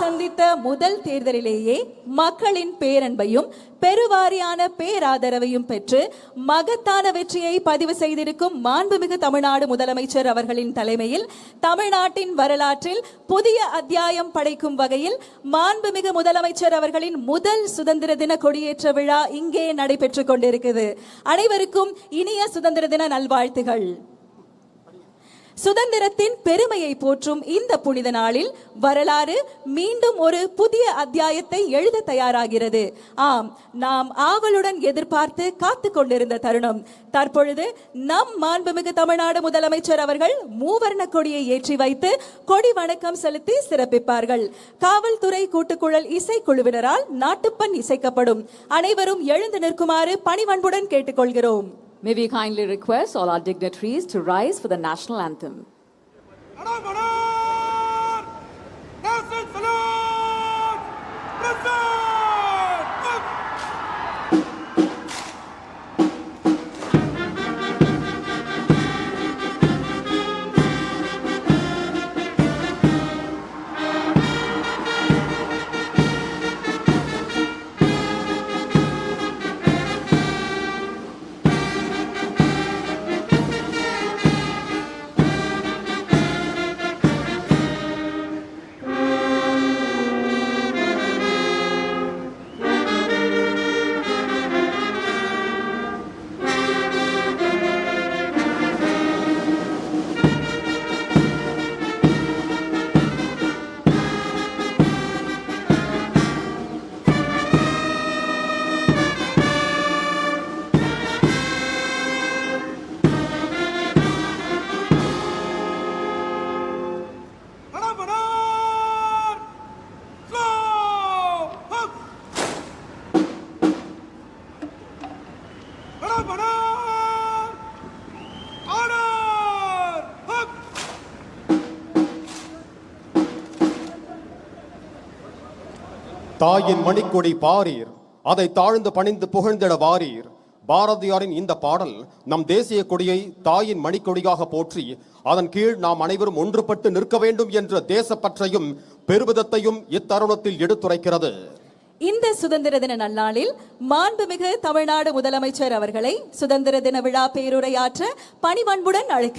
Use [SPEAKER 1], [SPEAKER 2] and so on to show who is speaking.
[SPEAKER 1] சந்தித்த முதல் தேர்தலிலேயே மக்களின் பேரன்பையும் பெருவாரியான பேராதரவையும் பெற்று மகத்தான வெற்றியை பதிவு செய்திருக்கும் மாண்புமிகு தமிழ்நாடு முதலமைச்சர் அவர்களின் தலைமையில் தமிழ்நாட்டின் வரலாற்றில் புதிய அத்தியாயம் படைக்கும் வகையில் மாண்புமிகு முதலமைச்சர் அவர்களின் முதல் சுதந்திர தின கொடியேற்ற விழா இங்கே நடைபெற்றுக் கொண்டிருக்கிறது. அனைவருக்கும் இனிய சுதந்திர தின நல்வாழ்த்துகள். சுதந்திரத்தின் பெருமையை போற்றும் இந்த புனித நாளில் வரலாறு மீண்டும் ஒரு புதிய அத்தியாயத்தை எழுத தயாராகிறது. ஆம், நாம் ஆவலுடன் எதிர்பார்த்து காத்து கொண்டிருந்த தருணம் தற்பொழுது நம் மாண்புமிகு தமிழ்நாடு முதலமைச்சர் அவர்கள் மூவர்ண கொடியை ஏற்றி வைத்து கொடி வணக்கம் செலுத்தி சிறப்பிப்பார்கள். காவல்துறை கூட்டுக்குழல் இசைக்குழுவினரால் நாட்டுப்பண் இசைக்கப்படும். அனைவரும் எழுந்து நிற்குமாறு பணிவன்புடன் கேட்டுக்கொள்கிறோம்.
[SPEAKER 2] May we kindly request all our dignitaries to rise for the national anthem.
[SPEAKER 3] தாயின் மணிக்கொடி பாரீர், அதை தாழ்ந்து பணிந்து புகழ்ந்திட வாரீர். பாரதியாரின் இந்த பாடல் நம் தேசிய கொடியை தாயின் மணிக்கொடியாக போற்றி அதன் கீழ் நாம் அனைவரும் ஒன்றுபட்டு நிற்க வேண்டும் என்ற தேசப்பற்றையும் பெருமிதத்தையும் இத்தருணத்தில் எடுத்துரைக்கிறது.
[SPEAKER 1] இந்த சுதந்திர தின நன்னாளில் மாண்புமிகு தமிழ்நாடு முதலமைச்சர் அவர்களை சுதந்திர தின விழா பேருரையாற்ற பணிவன்புடன் அழைக்கிறேன்.